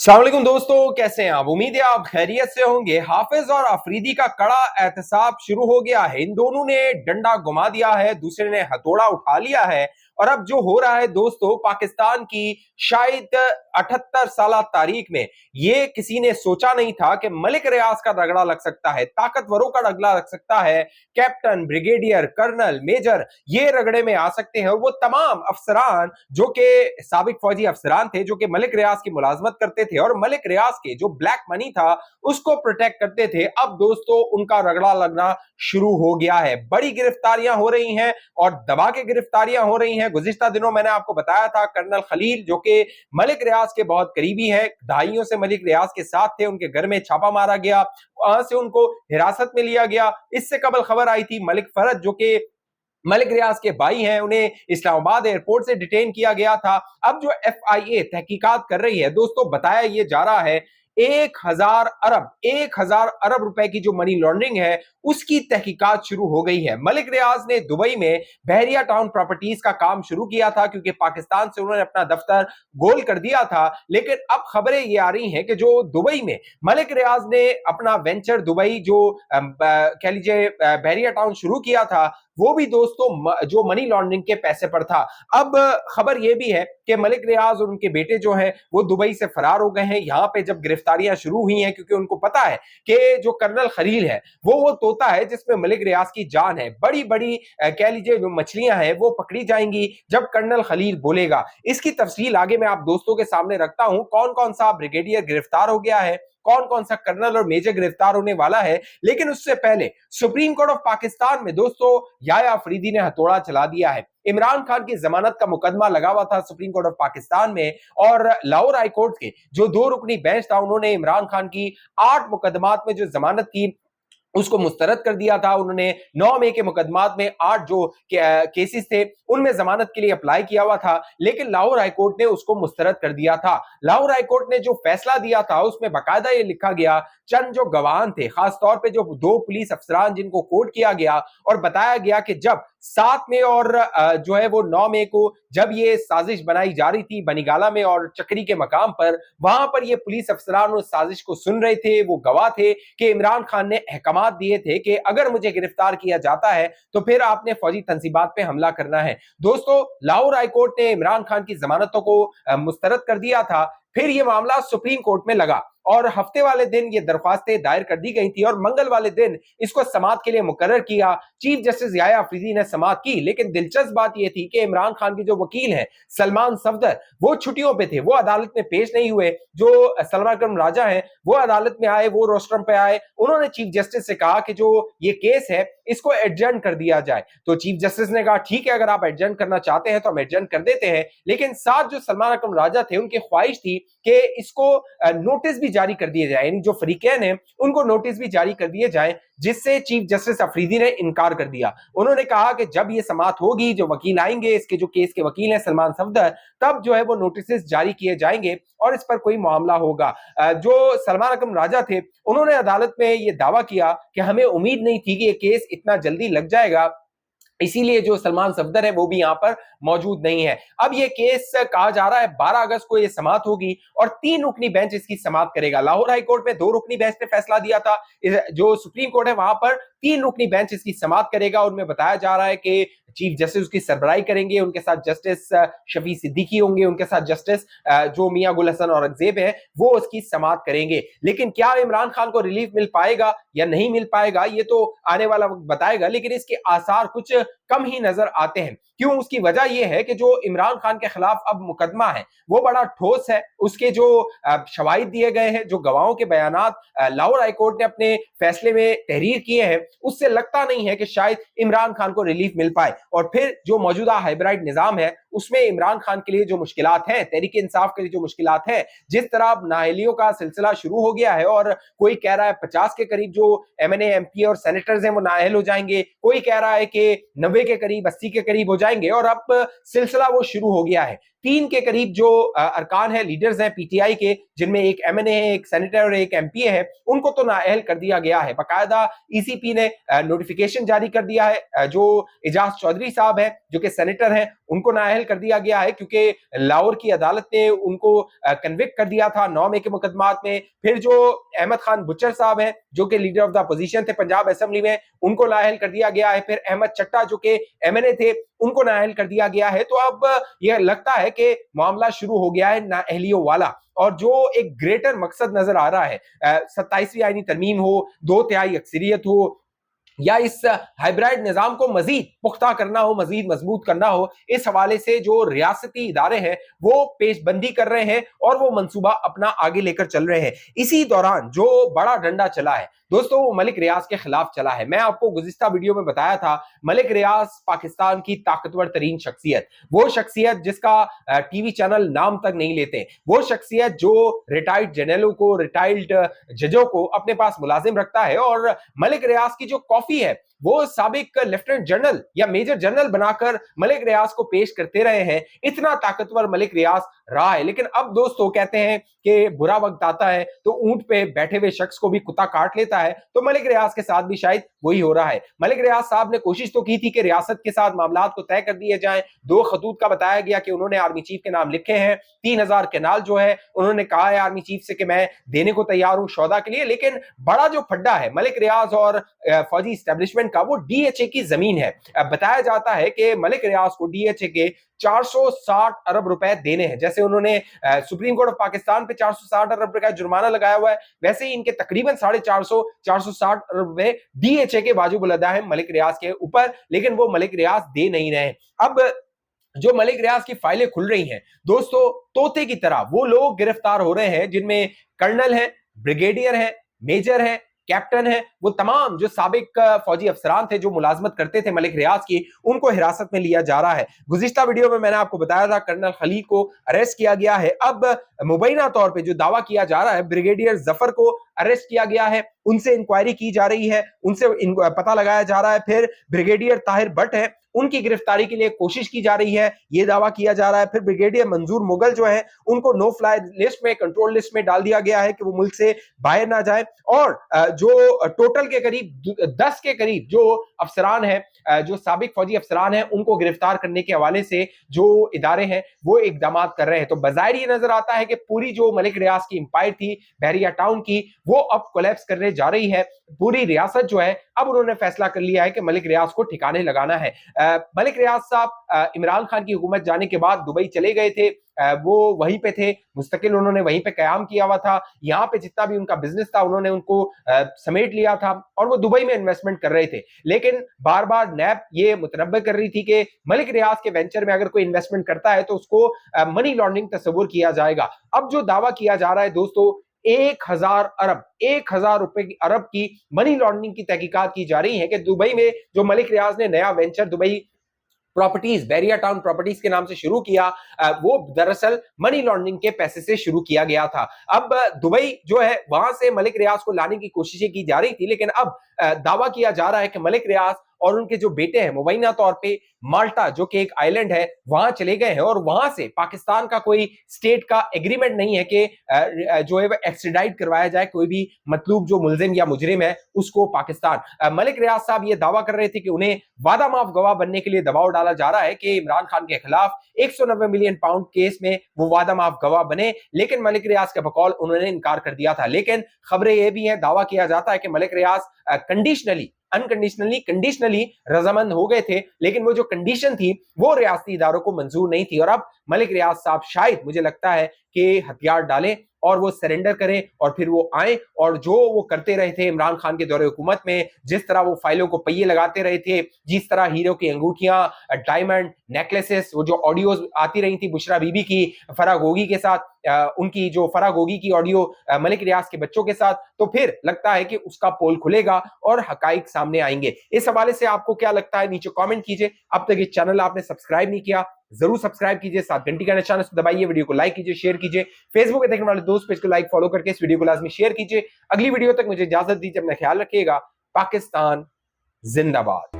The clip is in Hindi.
अस्सलाम वालेकुम दोस्तों, कैसे हैं आप? उम्मीद है आप खैरियत से होंगे। हाफिज और अफरीदी का कड़ा एहतसाब शुरू हो गया है। इन दोनों ने डंडा घुमा दिया है, दूसरे ने हथौड़ा उठा लिया है और अब जो हो रहा है दोस्तों, पाकिस्तान की शायद 78 साल तारीख में ये किसी ने सोचा नहीं था कि मलिक रियाज का रगड़ा लग सकता है, ताकतवरों का रगड़ा लग सकता है। कैप्टन, ब्रिगेडियर, कर्नल, मेजर ये रगड़े में आ सकते हैं। वो तमाम अफसरान जो कि साबिक फौजी अफसरान थे, जो कि मलिक रियाज की मुलाजमत करते थे और मलिक रियाज के जो ब्लैक मनी था उसको प्रोटेक्ट करते थे, अब दोस्तों उनका रगड़ा लगना शुरू हो गया है। बड़ी गिरफ्तारियां हो रही हैं और दबा के गिरफ्तारियां हो रही हैं। गुज़िश्ता दिनों मैंने आपको बताया था कर्नल खलील जो कि मलिक रियाज के बहुत करीबी है, दहाइयों से मलिक रियाज के साथ थे, उनके घर में छापा मारा गया, वहां से उनको हिरासत में लिया गया। इससे कबल खबर आई थी मलिक फरद जो कि मलिक रियाज के भाई हैं, उन्हें इस्लामाबाद एयरपोर्ट से डिटेन किया गया था। अब जो एफआईए तहकीकात कर रही है दोस्तों, बताया ये जा रहा है 1000 अरब रुपए की जो मनी लॉन्ड्रिंग है उसकी तहकीकात शुरू हो गई है। मलिक रियाज ने दुबई में बहरिया टाउन प्रॉपर्टीज का काम शुरू किया था क्योंकि पाकिस्तान से उन्होंने अपना दफ्तर गोल कर दिया था, लेकिन अब खबरें ये आ रही हैं कि जो दुबई में मलिक रियाज ने अपना वेंचर दुबई जो कह लीजिए बहरिया टाउन शुरू किया था, वो भी दोस्तों जो मनी लॉन्ड्रिंग के पैसे पर था। अब खबर यह भी है कि मलिक रियाज और उनके बेटे जो हैं वो दुबई से फरार हो गए हैं। यहां पे जब गिरफ्तारियां शुरू हुई हैं, क्योंकि उनको पता है कि जो कर्नल खलील है वो तोता है जिसमें मलिक रियाज की जान है। बड़ी बड़ी कह लीजिए जो मछलियां हैं वो पकड़ी जाएंगी जब कर्नल खलील बोलेगा। इसकी तफसील आगे मैं आप दोस्तों के सामने रखता हूं, कौन कौन सा ब्रिगेडियर गिरफ्तार हो गया है, कौन कौन सा कर्नल और मेजर गिरफ्तार होने वाला है। लेकिन उससे पहले सुप्रीम कोर्ट ऑफ पाकिस्तान में दोस्तों याया अफरीदी ने हथौड़ा चला दिया है। इमरान खान की जमानत का मुकदमा लगा हुआ था सुप्रीम कोर्ट ऑफ पाकिस्तान में और लाहौर हाई कोर्ट के जो 2 रुकनी बेंच था उन्होंने इमरान खान की 8 मुकदमात में जो जमानत थी उसको मुस्तरद कर दिया था। उन्होंने 9 मई के मुकदमात में 8 जो केसेस थे उनमें जमानत के लिए अप्लाई किया हुआ था, लेकिन लाहौर हाईकोर्ट ने उसको मुस्तरद कर दिया था। लाहौर हाईकोर्ट ने जो फैसला दिया था उसमें बाकायदा ये लिखा गया, चंद जो गवाह थे, खासतौर पे जो 2 पुलिस अफसरान जिनको कोर्ट किया गया और बताया गया कि जब 7 मई और जो है वो 9 मई को जब ये साजिश बनाई जा रही थी बनीगाला में और चक्री के मकाम पर, वहां पर ये पुलिस अफसरान उस साजिश को सुन रहे थे। वो गवाह थे कि इमरान खान ने अहकामात दिए थे कि अगर मुझे गिरफ्तार किया जाता है तो फिर आपने फौजी तंसीबात पे हमला करना है। दोस्तों लाहौर हाईकोर्ट ने इमरान खान की जमानतों को मुस्तरद कर दिया था। फिर यह मामला सुप्रीम कोर्ट में लगा और हफ्ते वाले दिन ये दरख्वास्तें दायर कर दी गई थी और मंगल वाले दिन इसको समाअत के लिए मुकर्रर किया। चीफ जस्टिस याया अफरीदी ने समाअत की, लेकिन दिलचस्प बात यह थी कि इमरान खान के जो वकील हैं सलमान सफदर, वो छुट्टियों पे थे, वो अदालत में पेश नहीं हुए। जो सलमान अकरम राजा हैं वो अदालत में आए, वो रोस्ट्रम पे आए। उन्होंने चीफ जस्टिस से कहा कि जो ये केस है इसको एडजर्न कर दिया जाए, तो चीफ जस्टिस ने कहा ठीक है, अगर आप एडजर्न करना चाहते हैं तो हम एडजर्न कर देते हैं। लेकिन साथ जो सलमान अकरम राजा थे उनकी ख्वाहिश थी कि इसको नोटिस भी जारी कर दिए जाए, यानी जो फरीकैन हैं उनको नोटिस भी जारी कर दिए जाए, जिससे चीफ जस्टिस अफरीदी ने इनकार कर दिया। उन्होंने कहा कि जब ये समाअत होगी, जो वकील आएंगे, इसके जो केस के वकील हैं सलमान सफदर, तब जो है वो नोटिस जारी किए जाएंगे और इस पर कोई मामला होगा। जो सलमान अकरम राजा थे उन्होंने अदालत में ये दावा किया कि हमें उम्मीद नहीं थी कि ये केस इतना जल्दी लग जाएगा, इसीलिए जो सलमान सफदर है वो भी यहां पर मौजूद नहीं है। अब ये केस कहा जा रहा है 12 अगस्त को ये समाअत होगी और 3 रुकनी बेंच इसकी समाअत करेगा। लाहौर हाई कोर्ट में 2 रुकनी बेंच ने फैसला दिया था, जो सुप्रीम कोर्ट है वहां पर 3 रुकनी बेंच इसकी समाअत करेगा। उनमें बताया जा रहा है कि चीफ जस्टिस उसकी सरबराही करेंगे, उनके साथ जस्टिस शफी सिद्दीकी होंगे, उनके साथ जस्टिस जो मियां गुल हसन औरंगजेब है वो उसकी समाअत करेंगे। लेकिन क्या इमरान खान को रिलीफ मिल पाएगा या नहीं मिल पाएगा ये तो आने वाला वक्त बताएगा, लेकिन इसके आसार कुछ कम ही नजर आते हैं। क्यों? उसकी वजह यह है कि जो इमरान खान के खिलाफ अब मुकदमा है वो बड़ा ठोस है। उसके जो शवाहिद दिए गए हैं, जो गवाहों के बयानात लाहौर हाईकोर्ट ने अपने फैसले में तहरीर किए हैं, उससे लगता नहीं है कि शायद इमरान खान को रिलीफ मिल पाए। और फिर जो मौजूदा हाइब्रिड निजाम है उसमें इमरान खान के लिए जो मुश्किलात हैं, तहरीक इंसाफ के लिए जो मुश्किलात हैं, जिस तरह नाअहलियों का सिलसिला शुरू हो गया है और कोई कह रहा है 50 के करीब जो एमएनए, एमपी और सेनेटर्स हैं वो नाअहल हो जाएंगे, कोई कह रहा है कि 90 के करीब, 80 के करीब हो जाएंगे और अब सिलसिला वो शुरू हो गया है। 3 के करीब जो अरकान है, लीडर्स हैं पीटीआई के, जिनमें एक एमएनए है, एक सेनेटर और एक एमपी है, उनको तो नाअहल कर दिया गया है। बाकायदा ईसीपी ने नोटिफिकेशन जारी कर दिया है। जो एजाज चौधरी साहब है जो कि सेनेटर हैं, उनको नाअहल कर दिया गया है क्योंकि लाहौर की अदालत ने उनको कन्विक्ट कर दिया था 9 मई के मुकदमात में। फिर जो अहमद खान बुच्चर साहब हैं जो कि लीडर ऑफ द अपोजिशन थे पंजाब असेंबली में, उनको नाअहल कर दिया गया है। फिर अहमद चट्टा जो कि एमएनए थे, उनको नाअहल कर दिया गया है। तो अब यह लगता है कि मामला शुरू हो गया है नाअहलियों वाला, और जो एक ग्रेटर मकसद नजर आ रहा है, 27वीं आईनी तरमीम हो, 2/3 अक्सरियत हो, या इस हाइब्रिड निजाम को मजीद पुख्ता करना हो, मजीद मजबूत करना हो, इस हवाले से जो रियासती इदारे हैं वो पेशबंदी कर रहे हैं और वो मंसूबा अपना आगे लेकर चल रहे हैं। इसी दौरान जो बड़ा डंडा चला है दोस्तों, वो मलिक रियाज के खिलाफ चला है। मैं आपको गुज़िश्ता वीडियो में बताया था, मलिक रियाज पाकिस्तान की ताकतवर तरीन शख्सियत, वो शख्सियत जिसका टीवी चैनल नाम तक नहीं लेते, वो शख्सियत जो रिटायर्ड जनरलों को, रिटायर्ड जजों को अपने पास मुलाजिम रखता है, और मलिक रियाज की जो कॉफी है वो साबिक लेफ्टिनेंट जनरल या मेजर जनरल बनाकर मलिक रियाज को पेश करते रहे हैं। इतना ताकतवर मलिक रियाज रहा है। लेकिन अब दोस्तों कहते हैं कि बुरा वक्त आता है तो ऊंट पे बैठे हुए शख्स को भी कुत्ता काट लेता है, तो मलिक रियाज के साथ भी शायद वही हो रहा है। मलिक रियाज साहब ने कोशिश तो की थी कि रियासत के साथ मामलात को तय कर दिए जाएं। 2 खतूत का बताया गया कि उन्होंने आर्मी चीफ के नाम लिखे हैं। 3000 कैनाल जो है उन्होंने कहा है आर्मी चीफ से कि मैं देने को तैयार हूं सौदा के लिए। लेकिन बड़ा जो फड्डा है मलिक रियाज और फौजी एस्टेब्लिशमेंट का, वो डीएचए की जमीन है। बताया जाता है कि मलिक रियाज को डीएचए के 460 अरब रुपए देने हैं। जैसे उन्होंने सुप्रीम कोर्ट ऑफ पाकिस्तान पे 460 अरब रुपए का जुर्माना लगाया हुआ है, वैसे ही इनके तकरीबन 460 अरब रुपए डीएचए के वाजिब उल अदा है मलिक रियाज के ऊपर, लेकिन वो मलिक रियाज दे नहीं रहे। अब जो मलिक रियाज की फाइलें खुल रही हैं दोस्तों, तोते की तरह वो लोग गिरफ्तार हो रहे हैं जिनमें कर्नल है, ब्रिगेडियर है, मेजर है, कैप्टन है, वो तमाम जो साबिक फौजी अफसरान थे जो मुलाजमत करते थे मलिक रियाज की, उनको हिरासत में लिया जा रहा है। गुज़िश्ता वीडियो में मैंने आपको बताया था कर्नल खलील को अरेस्ट किया गया है। अब मुबैना तौर पे जो दावा किया जा रहा है, ब्रिगेडियर जफर को अरेस्ट किया गया है, उनसे इंक्वायरी की जा रही है, उनसे पता लगाया जा रहा है। फिर ब्रिगेडियर ताहिर भट्ट है, उनकी गिरफ्तारी के लिए कोशिश की जा रही है, ये दावा किया जा रहा है। फिर ब्रिगेडियर मंजूर मुगल जो है उनको नो फ्लाई लिस्ट में, कंट्रोल लिस्ट में डाल दिया गया है कि वो मुल्क से बाहर ना जाए। और जो टोटल के करीब 10 के करीब जो अफसरान हैं, जो साबिक फौजी अफसरान हैं, उनको गिरफ्तार करने के हवाले से जो इदारे हैं वो इकदाम कर रहे हैं। तो बज़ाहिर ये नजर आता है कि पूरी जो मलिक रियाज की इंपायर थी बहरिया टाउन की, वो अब कोलैप्स करने जा रही है। पूरी रियासत जो है, अब उन्होंने फैसला कर लिया है कि मलिक रियाज को ठिकाने लगाना है। मलिक रियाज साहब इमरान खान की हुकूमत जाने के बाद दुबई चले गए थे, वो वहीं पे थे, मुस्तकिल उन्होंने वहीं पे कयाम किया हुआ था। यहाँ पे जितना भी उनका बिजनेस था उन्होंने उनको समेट लिया था और वो दुबई में इन्वेस्टमेंट कर रहे थे। लेकिन बार बार नैब ये मुतनब्बे कर रही थी कि मलिक रियाज के वेंचर में अगर कोई इन्वेस्टमेंट करता है तो उसको मनी लॉन्ड्रिंग तस्वुर किया जाएगा। अब जो दावा किया जा रहा है दोस्तों, 1000 रुपए की अरब की मनी लॉन्ड्रिंग की तहकीकात की जा रही है कि दुबई में जो मलिक रियाज ने नया वेंचर दुबई प्रॉपर्टीज, बहरिया टाउन प्रॉपर्टीज के नाम से शुरू किया, वो दरअसल मनी लॉन्ड्रिंग के पैसे से शुरू किया गया था। अब दुबई जो है वहां से मलिक रियाज को लाने की कोशिशें की जा रही थी, लेकिन अब दावा किया जा रहा है कि मलिक रियाज और उनके जो बेटे हैं मुबैना तौर पे माल्टा जो कि एक आइलैंड है वहां चले गए हैं, और वहां से पाकिस्तान का कोई स्टेट का एग्रीमेंट नहीं है कि जो है एक्सट्राडाइट करवाया जाए कोई भी मतलूब जो मुलजिम या मुजरिम है उसको पाकिस्तान। मलिक रियाज साहब ये दावा कर रहे थे कि उन्हें वादा माफ गवाह बनने के लिए दबाव डाला जा रहा है कि इमरान खान के खिलाफ 190 मिलियन पाउंड केस में वो वादा माफ गवाह बने, लेकिन मलिक रियाज के बकौल उन्होंने इनकार कर दिया था। लेकिन खबरें यह भी हैं, दावा किया जाता है कि मलिक रियाज कंडीशनली रजामंद हो गए थे, लेकिन वो जो कंडीशन थी वो रियासती इदारों को मंजूर नहीं थी। और अब मलिक रियाज साहब शायद मुझे लगता है कि हथियार डालें और वो सरेंडर करें और फिर वो आए और जो वो करते रहे थे इमरान खान के दौरे हुकूमत में, जिस तरह वो फाइलों को पहिए लगाते रहे थे, जिस तरह हीरो की अंगूठियां, डायमंड नेकलेसेस, वो जो ऑडियोज आती रही थी बुशरा बीबी की फराह गोगी के साथ, उनकी जो फराह गोगी की ऑडियो मलिक रियाज के बच्चों के साथ, तो फिर लगता है कि उसका पोल खुलेगा और हकाइक सामने आएंगे। इस हवाले से आपको क्या लगता है नीचे कमेंट कीजिए। अब तक ये चैनल आपने सब्सक्राइब नहीं किया जरूर सब्सक्राइब कीजिए, साथ घंटी का निशान उसको दबाइए, वीडियो को लाइक कीजिए, शेयर कीजिए, फेसबुक पे देखने वाले दोस्त पेज को लाइक फॉलो करके इस वीडियो को लाजमी शेयर कीजिए। अगली वीडियो तक मुझे इजाजत दीजिए, अपना ख्याल रखिएगा। पाकिस्तान जिंदाबाद।